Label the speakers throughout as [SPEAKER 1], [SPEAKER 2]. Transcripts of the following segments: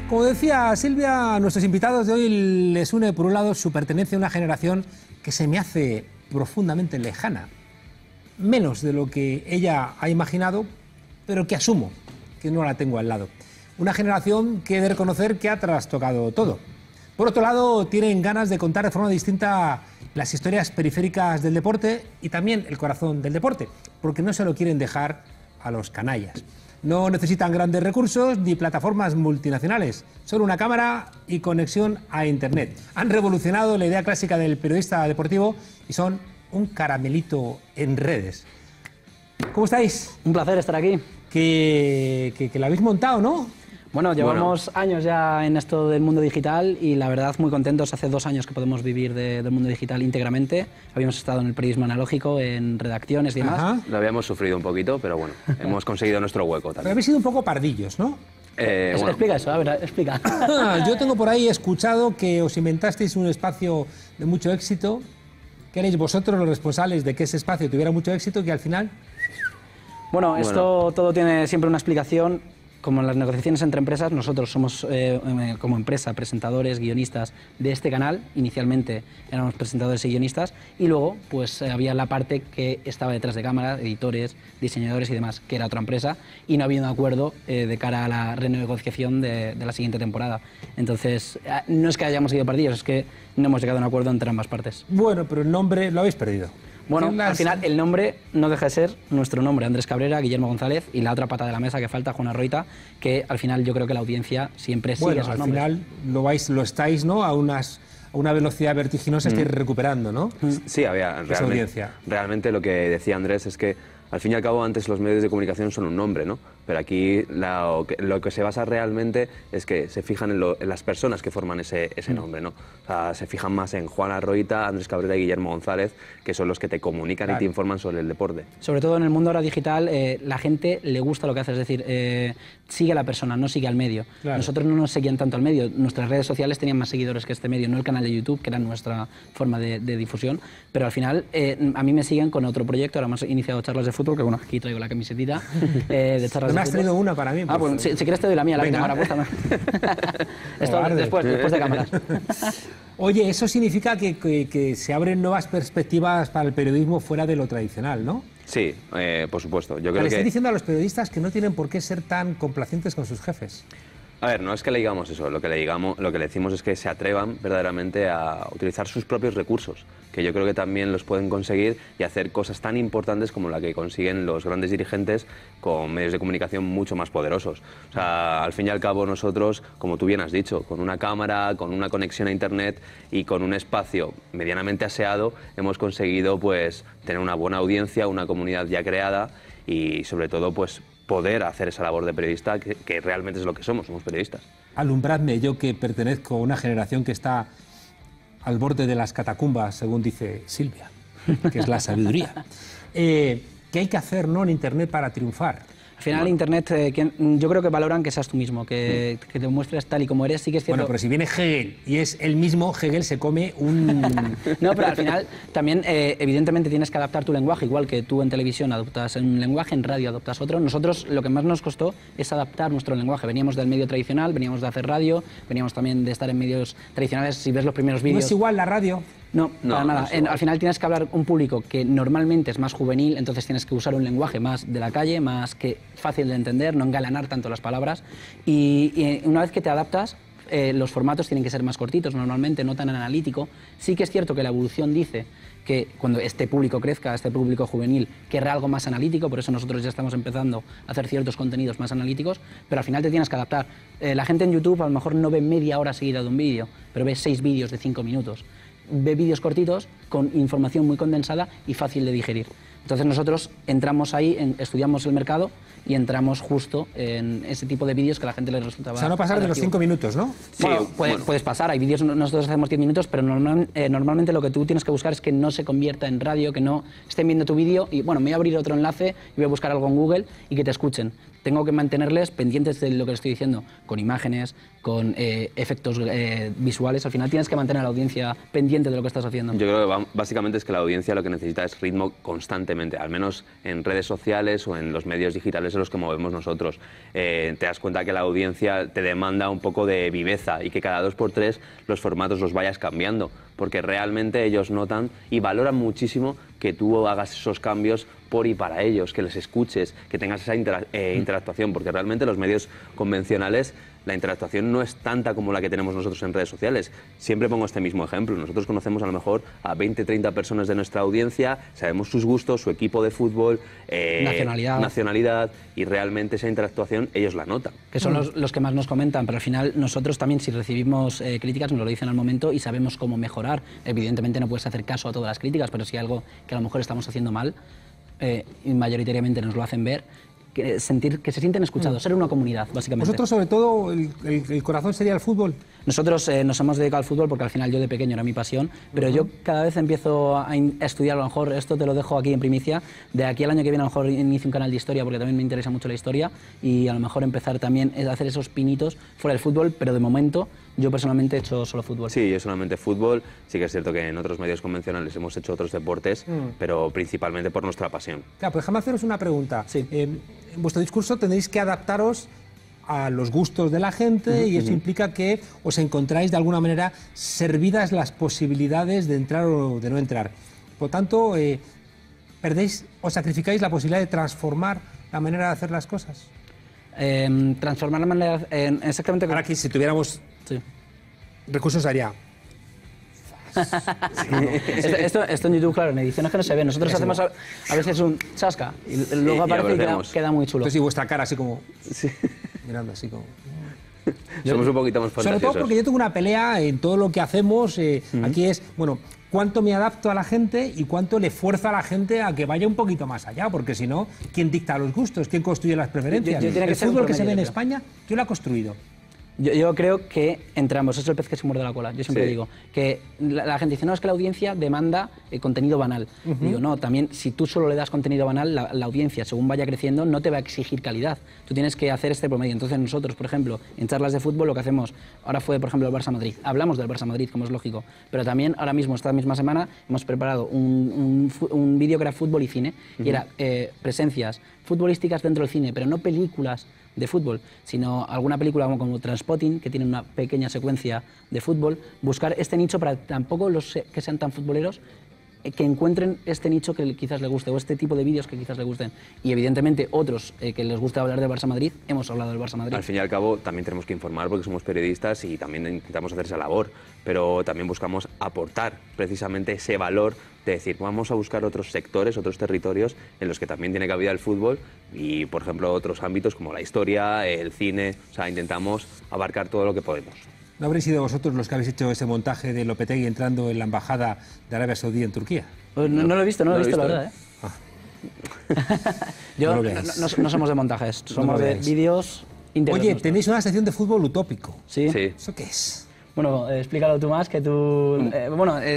[SPEAKER 1] Como decía Silvia, a nuestros invitados de hoy les une, por un lado, su pertenencia a una generación que se me hace profundamente lejana. Menos de lo que ella ha imaginado, pero que asumo que no la tengo al lado. Una generación que he de reconocer que ha trastocado todo. Por otro lado, tienen ganas de contar de forma distinta las historias periféricas del deporte y también el corazón del deporte, porque no se lo quieren dejar a los canallas. No necesitan grandes recursos ni plataformas multinacionales, solo una cámara y conexión a Internet. Han revolucionado la idea clásica del periodista deportivo y son un caramelito en redes. ¿Cómo estáis?
[SPEAKER 2] Un placer estar aquí.
[SPEAKER 1] Que la habéis montado, ¿no?
[SPEAKER 2] Bueno, llevamos años ya en esto del mundo digital y la verdad muy contentos. Hace 2 años que podemos vivir del mundo digital íntegramente. Habíamos estado en el periodismo analógico, en redacciones y demás.
[SPEAKER 1] Ajá.
[SPEAKER 3] Lo habíamos sufrido un poquito, pero bueno, hemos conseguido nuestro hueco
[SPEAKER 1] Pero
[SPEAKER 3] también.
[SPEAKER 1] habéis sido un poco pardillos, ¿no?
[SPEAKER 3] Bueno,
[SPEAKER 2] Explica eso, a ver, explica.
[SPEAKER 1] Yo tengo por ahí escuchado que os inventasteis un espacio de mucho éxito, que erais vosotros los responsables de que ese espacio tuviera mucho éxito y que al final...
[SPEAKER 2] Bueno, esto todo tiene siempre una explicación. Como en las negociaciones entre empresas, nosotros somos como empresa presentadores, guionistas de este canal. Inicialmente éramos presentadores y guionistas y luego pues había la parte que estaba detrás de cámara, editores, diseñadores y demás, que era otra empresa, y no había un acuerdo de cara a la renegociación de la siguiente temporada. Entonces, no es que hayamos sido partidos, es que no hemos llegado a un acuerdo entre ambas partes.
[SPEAKER 1] Bueno, pero el nombre lo habéis perdido.
[SPEAKER 2] Bueno,
[SPEAKER 1] ¿Qué las-
[SPEAKER 2] al final el nombre no deja de ser nuestro nombre, Andrés Cabrera, Guillermo González, y la otra pata de la mesa que falta, Juana Roita, que al final yo creo que la audiencia siempre sigue
[SPEAKER 1] Bueno,
[SPEAKER 2] esos
[SPEAKER 1] al
[SPEAKER 2] nombres.
[SPEAKER 1] final lo estáis, ¿no? A una velocidad vertiginosa estáis recuperando, ¿no?
[SPEAKER 3] sí, había
[SPEAKER 1] Esa audiencia.
[SPEAKER 3] realmente lo que decía Andrés es que al fin y al cabo antes los medios de comunicación son un nombre, ¿no? Pero aquí lo que se basa realmente es que se fijan en las personas que forman ese nombre, ¿no? O sea, se fijan más en Juana Roita, Andrés Cabrera y Guillermo González, que son los que te comunican y te informan sobre el deporte.
[SPEAKER 2] Sobre todo en el mundo ahora digital, la gente le gusta lo que hace, es decir, sigue a la persona, no sigue al medio.
[SPEAKER 1] Claro.
[SPEAKER 2] Nosotros no nos seguían tanto al medio, nuestras redes sociales tenían más seguidores que este medio, no el canal de YouTube, que era nuestra forma de difusión, pero al final a mí me siguen con otro proyecto, ahora hemos iniciado charlas de fútbol, que bueno, aquí traigo la camisetita de charlas
[SPEAKER 1] Me
[SPEAKER 2] de
[SPEAKER 1] has
[SPEAKER 2] fútbol.
[SPEAKER 1] traído una para mí.
[SPEAKER 2] Ah, pues si quieres te doy la mía, la
[SPEAKER 1] Venga.
[SPEAKER 2] cámara puesta. Esto
[SPEAKER 1] Cobarde.
[SPEAKER 2] después de cámaras.
[SPEAKER 1] Oye, eso significa que se abren nuevas perspectivas para el periodismo fuera de lo tradicional, ¿no?
[SPEAKER 3] Sí, por supuesto. Yo
[SPEAKER 1] Le
[SPEAKER 3] creo
[SPEAKER 1] estoy
[SPEAKER 3] que...
[SPEAKER 1] diciendo a los periodistas que no tienen por qué ser tan complacientes con sus jefes.
[SPEAKER 3] A ver, no es que le digamos eso, lo que le decimos es que se atrevan verdaderamente a utilizar sus propios recursos, que yo creo que también los pueden conseguir y hacer cosas tan importantes como la que consiguen los grandes dirigentes con medios de comunicación mucho más poderosos. O sea, al fin y al cabo nosotros, como tú bien has dicho, con una cámara, con una conexión a Internet y con un espacio medianamente aseado, hemos conseguido pues tener una buena audiencia, una comunidad ya creada y sobre todo pues poder hacer esa labor de periodista que realmente es lo que somos periodistas.
[SPEAKER 1] Alumbradme, yo que pertenezco a una generación que está al borde de las catacumbas, según dice Silvia, que es la sabiduría. ¿Qué hay que hacer, no, en Internet para triunfar?
[SPEAKER 2] Al final, Internet, yo creo que valoran que seas tú mismo, que te muestres tal y como eres. Sí que es cierto.
[SPEAKER 1] Bueno, pero si viene Hegel y es el mismo, Hegel se come un...
[SPEAKER 2] No, pero al final también evidentemente tienes que adaptar tu lenguaje, igual que tú en televisión adoptas un lenguaje, en radio adoptas otro. Nosotros lo que más nos costó es adaptar nuestro lenguaje. Veníamos del medio tradicional, veníamos de hacer radio, veníamos también de estar en medios tradicionales. Si ves los primeros
[SPEAKER 1] ¿No
[SPEAKER 2] vídeos...
[SPEAKER 1] es igual la radio?
[SPEAKER 2] No,
[SPEAKER 3] No,
[SPEAKER 2] para
[SPEAKER 3] no
[SPEAKER 2] nada.
[SPEAKER 3] es igual.
[SPEAKER 2] Al final tienes que hablar un público que normalmente es más juvenil, entonces tienes que usar un lenguaje más de la calle, más que fácil de entender, no engalanar tanto las palabras. Y una vez que te adaptas, los formatos tienen que ser más cortitos, normalmente no tan analítico. Sí que es cierto que la evolución dice que cuando este público crezca, este público juvenil, querrá algo más analítico, por eso nosotros ya estamos empezando a hacer ciertos contenidos más analíticos, pero al final te tienes que adaptar. La gente en YouTube a lo mejor no ve media hora seguida de un vídeo, pero ve 6 vídeos de 5 minutos. Ve vídeos cortitos con información muy condensada y fácil de digerir. Entonces nosotros entramos ahí, estudiamos el mercado y entramos justo en ese tipo de vídeos que a la gente le resultaba
[SPEAKER 1] O sea, no pasar de los
[SPEAKER 2] atractivo.
[SPEAKER 1] 5 minutos, ¿no?
[SPEAKER 2] Bueno,
[SPEAKER 3] bueno.
[SPEAKER 2] puedes pasar, hay vídeos, nosotros hacemos 10 minutos, pero normalmente lo que tú tienes que buscar es que no se convierta en radio, que no estén viendo tu vídeo y bueno, me voy a abrir otro enlace y voy a buscar algo en Google y que te escuchen. tengo que mantenerles pendientes de lo que les estoy diciendo, con imágenes, con efectos visuales. Al final tienes que mantener a la audiencia pendiente de lo que estás haciendo.
[SPEAKER 3] Yo creo que básicamente es que la audiencia lo que necesita es ritmo constantemente, al menos en redes sociales o en los medios digitales en los que movemos nosotros. Te das cuenta que la audiencia te demanda un poco de viveza y que cada 2x3 los formatos los vayas cambiando, porque realmente ellos notan y valoran muchísimo que tú hagas esos cambios por y para ellos, que les escuches, que tengas esa interactuación, porque realmente los medios convencionales la interactuación no es tanta como la que tenemos nosotros en redes sociales. Siempre pongo este mismo ejemplo. Nosotros conocemos a lo mejor a 20, 30 personas de nuestra audiencia, sabemos sus gustos, su equipo de fútbol, nacionalidad, y realmente esa interactuación ellos la notan.
[SPEAKER 2] Que son los que más nos comentan, pero al final nosotros también, si recibimos críticas, nos lo dicen al momento y sabemos cómo mejorar. Evidentemente no puedes hacer caso a todas las críticas, pero si hay algo que a lo mejor estamos haciendo mal, y mayoritariamente nos lo hacen ver, sentir que se sienten escuchados, ser una comunidad, básicamente.
[SPEAKER 1] Vosotros, sobre todo, el corazón sería el fútbol.
[SPEAKER 2] Nosotros nos hemos dedicado al fútbol porque al final yo de pequeño era mi pasión, pero yo cada vez empiezo a estudiar, a lo mejor esto te lo dejo aquí en primicia, de aquí al año que viene a lo mejor inicio un canal de historia porque también me interesa mucho la historia y a lo mejor empezar también a hacer esos pinitos fuera del fútbol, pero de momento yo personalmente he hecho solo fútbol.
[SPEAKER 3] Sí, yo solamente fútbol. Sí que es cierto que en otros medios convencionales hemos hecho otros deportes, pero principalmente por nuestra pasión.
[SPEAKER 1] Claro, pues déjame haceros una pregunta.
[SPEAKER 2] Sí.
[SPEAKER 1] En vuestro discurso tendréis que adaptaros a los gustos de la gente y eso implica que os encontráis de alguna manera servidas las posibilidades de entrar o de no entrar. Por tanto, perdéis o sacrificáis la posibilidad de transformar la manera de hacer las cosas.
[SPEAKER 2] Transformar la manera... exactamente...
[SPEAKER 1] Ahora que si tuviéramos recursos haría...
[SPEAKER 2] Esto en YouTube, claro, en ediciones que no se ve. Nosotros hacemos a veces un chasca y luego aparece y queda muy chulo.
[SPEAKER 1] Entonces, y vuestra cara así como... mirando así como...
[SPEAKER 3] Somos un poquito más fantasiosos.
[SPEAKER 1] Sobre todo porque yo tengo una pelea en todo lo que hacemos. Aquí es, bueno, cuánto me adapto a la gente y cuánto le fuerza a la gente a que vaya un poquito más allá, porque si no, ¿quién dicta los gustos? ¿Quién construye las preferencias? El fútbol que se ve en España, ¿quién lo ha construido?
[SPEAKER 2] Yo creo que entre ambos, es el pez que se muerde la cola. Yo siempre digo que la gente dice, no, es que la audiencia demanda contenido banal. Digo, no, también si tú solo le das contenido banal, la audiencia, según vaya creciendo, no te va a exigir calidad. Tú tienes que hacer este promedio. Entonces nosotros, por ejemplo, en charlas de fútbol lo que hacemos, ahora fue, por ejemplo, el Barça-Madrid. Hablamos del Barça-Madrid, como es lógico, pero también ahora mismo, esta misma semana, hemos preparado un vídeo que era fútbol y cine, y era presencias futbolísticas dentro del cine, pero no películas de fútbol, sino alguna película como Transpotting, que tiene una pequeña secuencia de fútbol, buscar este nicho para tampoco los que sean tan futboleros, que encuentren este nicho que quizás les guste, o este tipo de vídeos que quizás les gusten. Y evidentemente otros que les gusta hablar del Barça-Madrid, hemos hablado del Barça-Madrid.
[SPEAKER 3] Al fin y al cabo también tenemos que informar porque somos periodistas y también intentamos hacer esa labor, pero también buscamos aportar precisamente ese valor de decir, vamos a buscar otros sectores, otros territorios en los que también tiene cabida el fútbol y, por ejemplo, otros ámbitos como la historia, el cine, o sea, intentamos abarcar todo lo que podemos.
[SPEAKER 1] ¿No habréis sido vosotros los que habéis hecho ese montaje de Lopetegui entrando en la embajada de Arabia Saudí en Turquía?
[SPEAKER 2] Pues no lo he visto, la verdad, Yo no somos de montajes, somos de vídeos íntegros.
[SPEAKER 1] Oye, tenéis una sección de fútbol utópico.
[SPEAKER 2] Sí.
[SPEAKER 1] ¿Eso qué es?
[SPEAKER 2] Bueno, explícalo tú más, que tú...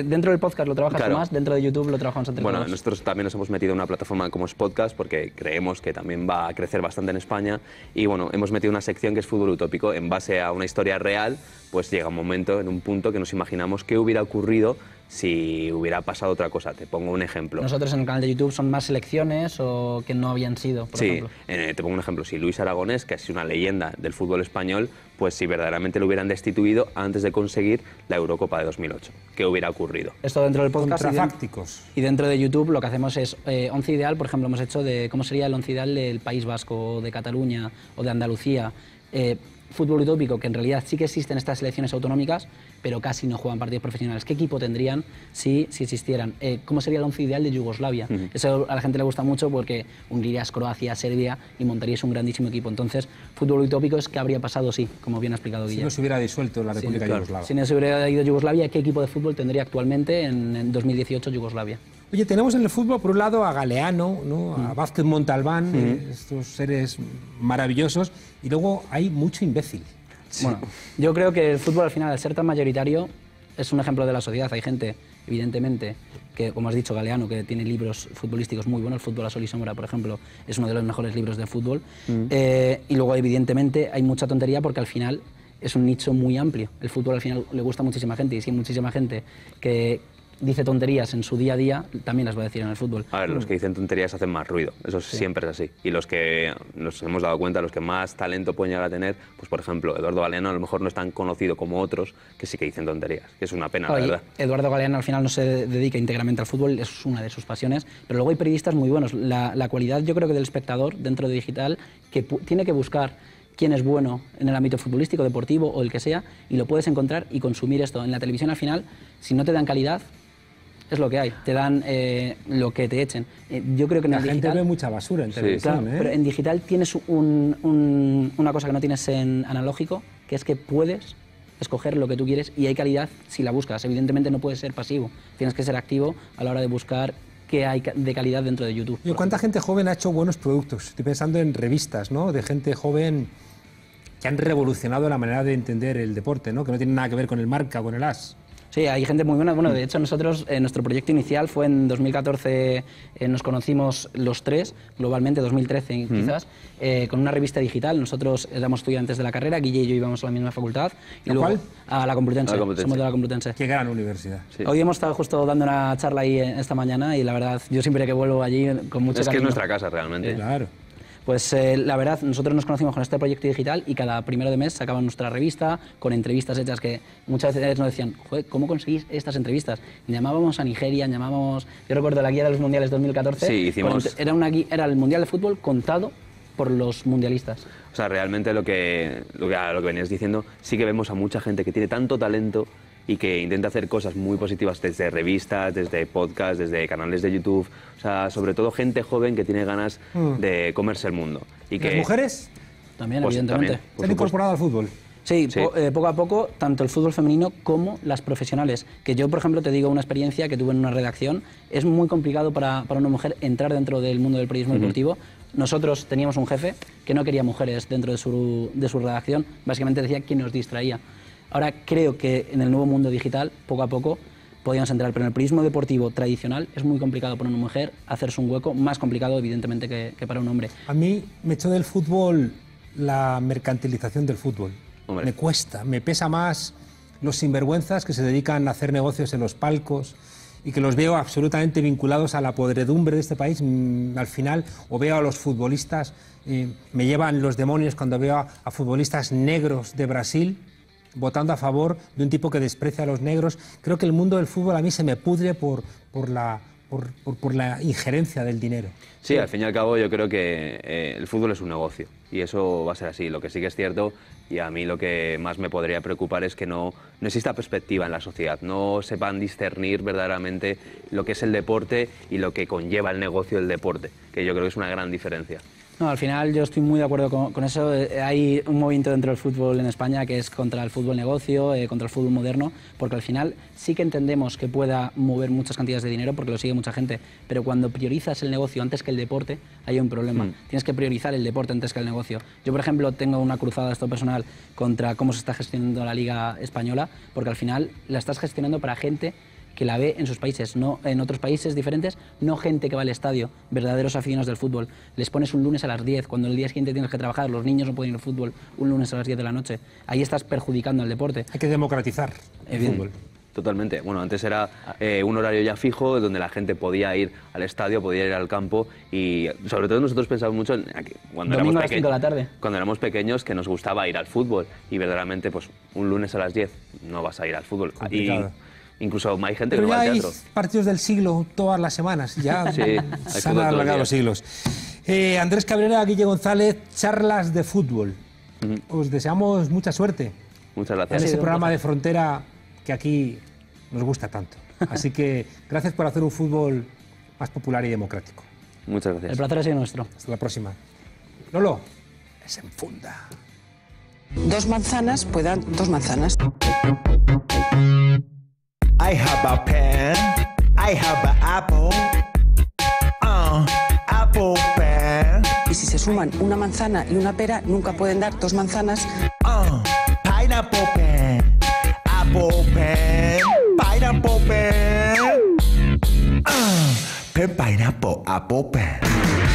[SPEAKER 2] dentro del podcast lo trabajas tú más, dentro de YouTube lo trabajamos entre todos.
[SPEAKER 3] Bueno, nosotros también nos hemos metido en una plataforma como es Podcast porque creemos que también va a crecer bastante en España y bueno, hemos metido una sección que es fútbol utópico. En base a una historia real, pues llega un momento, en un punto que nos imaginamos qué hubiera ocurrido si hubiera pasado otra cosa. Te pongo un ejemplo.
[SPEAKER 2] Nosotros en el canal de YouTube son más selecciones o que no habían sido, por ejemplo.
[SPEAKER 3] Te pongo un ejemplo. Si Luis Aragonés, que es una leyenda del fútbol español, pues si verdaderamente lo hubieran destituido antes de conseguir la Eurocopa de 2008, ¿qué hubiera ocurrido?
[SPEAKER 2] Esto dentro del podcast
[SPEAKER 1] Contrafácticos.
[SPEAKER 2] y dentro de YouTube lo que hacemos es once ideal, por ejemplo, hemos hecho de cómo sería el once ideal del País Vasco, o de Cataluña o de Andalucía. Fútbol utópico, que en realidad sí que existen estas selecciones autonómicas, pero casi no juegan partidos profesionales. ¿Qué equipo tendrían si existieran? ¿Cómo sería el once ideal de Yugoslavia? Eso a la gente le gusta mucho porque unirías Croacia, Serbia y montarías un grandísimo equipo. Entonces, fútbol utópico es qué habría pasado, como bien ha explicado Guillermo.
[SPEAKER 1] Si no se hubiera disuelto la República Yugoslavia.
[SPEAKER 2] Si no se hubiera ido Yugoslavia, ¿qué equipo de fútbol tendría actualmente en 2018 Yugoslavia?
[SPEAKER 1] Oye, tenemos en el fútbol, por un lado, a Galeano, ¿no? A Vázquez Montalbán, estos seres maravillosos, y luego hay mucho imbécil.
[SPEAKER 2] Bueno, yo creo que el fútbol al final, al ser tan mayoritario, es un ejemplo de la sociedad. Hay gente evidentemente, que como has dicho, Galeano, que tiene libros futbolísticos muy buenos, El fútbol a sol y sombra, por ejemplo, es uno de los mejores libros de fútbol. Y luego, evidentemente, hay mucha tontería porque al final es un nicho muy amplio. El fútbol al final le gusta a muchísima gente, y si hay muchísima gente que dice tonterías en su día a día, también las va a decir en el fútbol.
[SPEAKER 3] A ver, los que dicen tonterías hacen más ruido, eso siempre es así. Y los que nos hemos dado cuenta, los que más talento pueden llegar a tener, pues por ejemplo, Eduardo Galeano a lo mejor no es tan conocido como otros que sí que dicen tonterías, que es una pena, la verdad.
[SPEAKER 2] Eduardo Galeano al final no se dedica íntegramente al fútbol, es una de sus pasiones, pero luego hay periodistas muy buenos. La cualidad, yo creo que del espectador dentro de digital, que tiene que buscar quién es bueno en el ámbito futbolístico, deportivo o el que sea, y lo puedes encontrar y consumir esto. En la televisión al final, si no te dan calidad, es lo que hay, te dan lo que te echen. Yo creo que en
[SPEAKER 1] la
[SPEAKER 2] el
[SPEAKER 1] gente
[SPEAKER 2] digital,
[SPEAKER 1] ve mucha basura en televisión,
[SPEAKER 2] claro, pero en digital tienes una cosa que no tienes en analógico, que es que puedes escoger lo que tú quieres y hay calidad si la buscas. Evidentemente no puedes ser pasivo, tienes que ser activo a la hora de buscar qué hay de calidad dentro de YouTube.
[SPEAKER 1] ¿Y cuánta gente joven ha hecho buenos productos? Estoy pensando en revistas, ¿no?, de gente joven que han revolucionado la manera de entender el deporte, ¿no?, que no tienen nada que ver con el marca o con el as.
[SPEAKER 2] Sí, hay gente muy buena. Bueno, de hecho nosotros, nuestro proyecto inicial fue en 2014, nos conocimos los tres, globalmente, 2013 quizás, con una revista digital. Nosotros éramos estudiantes de la carrera, Guille y yo íbamos a la misma facultad. Y luego,
[SPEAKER 1] ¿Cuál?
[SPEAKER 2] A la Complutense, somos de la Complutense.
[SPEAKER 1] Qué gran universidad.
[SPEAKER 3] Sí.
[SPEAKER 2] Hoy hemos estado justo dando una charla ahí esta mañana y la verdad, yo siempre que vuelvo allí con mucho
[SPEAKER 3] Es
[SPEAKER 2] cariño.
[SPEAKER 3] que es nuestra casa realmente.
[SPEAKER 1] Claro.
[SPEAKER 2] Pues la verdad, nosotros nos conocimos con este proyecto digital y cada primero de mes sacaban nuestra revista con entrevistas hechas que muchas veces nos decían, joder, ¿cómo conseguís estas entrevistas? Llamábamos a Nigeria, llamábamos... Yo recuerdo la guía de los mundiales 2014.
[SPEAKER 3] Sí, hicimos...
[SPEAKER 2] Era el mundial de fútbol contado por los mundialistas.
[SPEAKER 3] O sea, realmente lo que venías diciendo, sí que vemos a mucha gente que tiene tanto talento y que intenta hacer cosas muy positivas desde revistas, desde podcasts, desde canales de YouTube. O sea, sobre todo gente joven que tiene ganas de comerse el mundo. Y que,
[SPEAKER 1] ¿Las mujeres?
[SPEAKER 2] También,
[SPEAKER 3] pues,
[SPEAKER 2] evidentemente.
[SPEAKER 3] también,
[SPEAKER 1] ¿Se han incorporado al fútbol?
[SPEAKER 2] Sí,
[SPEAKER 3] Sí.
[SPEAKER 2] Poco a poco, tanto el fútbol femenino como las profesionales. Que yo, por ejemplo, te digo una experiencia que tuve en una redacción. Es muy complicado para una mujer entrar dentro del mundo del periodismo deportivo. Nosotros teníamos un jefe que no quería mujeres dentro de su redacción. Básicamente decía que nos distraía. Ahora creo que en el nuevo mundo digital, poco a poco, podíamos entrar, pero en el periodismo deportivo tradicional es muy complicado para una mujer hacerse un hueco, más complicado evidentemente que para un hombre.
[SPEAKER 1] A mí me echó del fútbol la mercantilización del fútbol.
[SPEAKER 3] Hombre.
[SPEAKER 1] Me cuesta, me pesa más los sinvergüenzas que se dedican a hacer negocios en los palcos y que los veo absolutamente vinculados a la podredumbre de este país. Al final, o veo a los futbolistas, me llevan los demonios cuando veo a futbolistas negros de Brasil votando a favor de un tipo que desprecia a los negros. Creo que el mundo del fútbol a mí se me pudre por la injerencia del dinero.
[SPEAKER 3] Sí, al fin y al cabo yo creo que el fútbol es un negocio y eso va a ser así. Lo que sí que es cierto, y a mí lo que más me podría preocupar es que no exista perspectiva en la sociedad, no sepan discernir verdaderamente lo que es el deporte y lo que conlleva el negocio del deporte, que yo creo que es una gran diferencia.
[SPEAKER 2] No, al final yo estoy muy de acuerdo con eso. Hay un movimiento dentro del fútbol en España que es contra el fútbol negocio, contra el fútbol moderno, porque al final sí que entendemos que pueda mover muchas cantidades de dinero porque lo sigue mucha gente, pero cuando priorizas el negocio antes que el deporte hay un problema. Tienes que priorizar el deporte antes que el negocio. Yo, por ejemplo, tengo una cruzada esto personal contra cómo se está gestionando la Liga Española, porque al final la estás gestionando para gente que la ve en sus países, no en otros países diferentes, no gente que va al estadio, verdaderos aficionados del fútbol. Les pones un lunes a las 10, cuando el día siguiente tienes que trabajar, los niños no pueden ir al fútbol un lunes a las 10 de la noche. Ahí estás perjudicando al deporte.
[SPEAKER 1] Hay que democratizar el fútbol.
[SPEAKER 3] Totalmente. Bueno, antes era un horario ya fijo donde la gente podía ir al estadio, podía ir al campo y sobre todo nosotros pensábamos mucho en cuando
[SPEAKER 2] Domingo a las 5 de la tarde.
[SPEAKER 3] Cuando éramos pequeños que nos gustaba ir al fútbol y verdaderamente pues un lunes a las 10 no vas a ir al fútbol.
[SPEAKER 1] Complicado.
[SPEAKER 3] Incluso hay gente
[SPEAKER 1] Pero
[SPEAKER 3] que no va
[SPEAKER 1] ya
[SPEAKER 3] al
[SPEAKER 1] hay
[SPEAKER 3] teatro.
[SPEAKER 1] partidos del siglo todas las semanas, ya
[SPEAKER 3] Sí,
[SPEAKER 1] se
[SPEAKER 3] hay
[SPEAKER 1] han
[SPEAKER 3] fútbol todos los
[SPEAKER 1] alargado los
[SPEAKER 3] días.
[SPEAKER 1] siglos. Andrés Cabrera, Guille González, charlas de fútbol. Os deseamos mucha suerte
[SPEAKER 3] Muchas
[SPEAKER 1] en
[SPEAKER 3] gracias.
[SPEAKER 1] ese programa de frontera que aquí nos gusta tanto. Así que gracias por hacer un fútbol más popular y democrático.
[SPEAKER 3] Muchas gracias.
[SPEAKER 2] El placer ha sido nuestro.
[SPEAKER 1] Hasta la próxima. Lolo, se enfunda.
[SPEAKER 4] Dos manzanas puedan dos manzanas.
[SPEAKER 5] I have a pen, I have an apple, apple pen,
[SPEAKER 4] Y si se suman una manzana y una pera, nunca pueden dar dos manzanas.
[SPEAKER 5] pineapple pen, apple pen, pineapple pen. apple pen.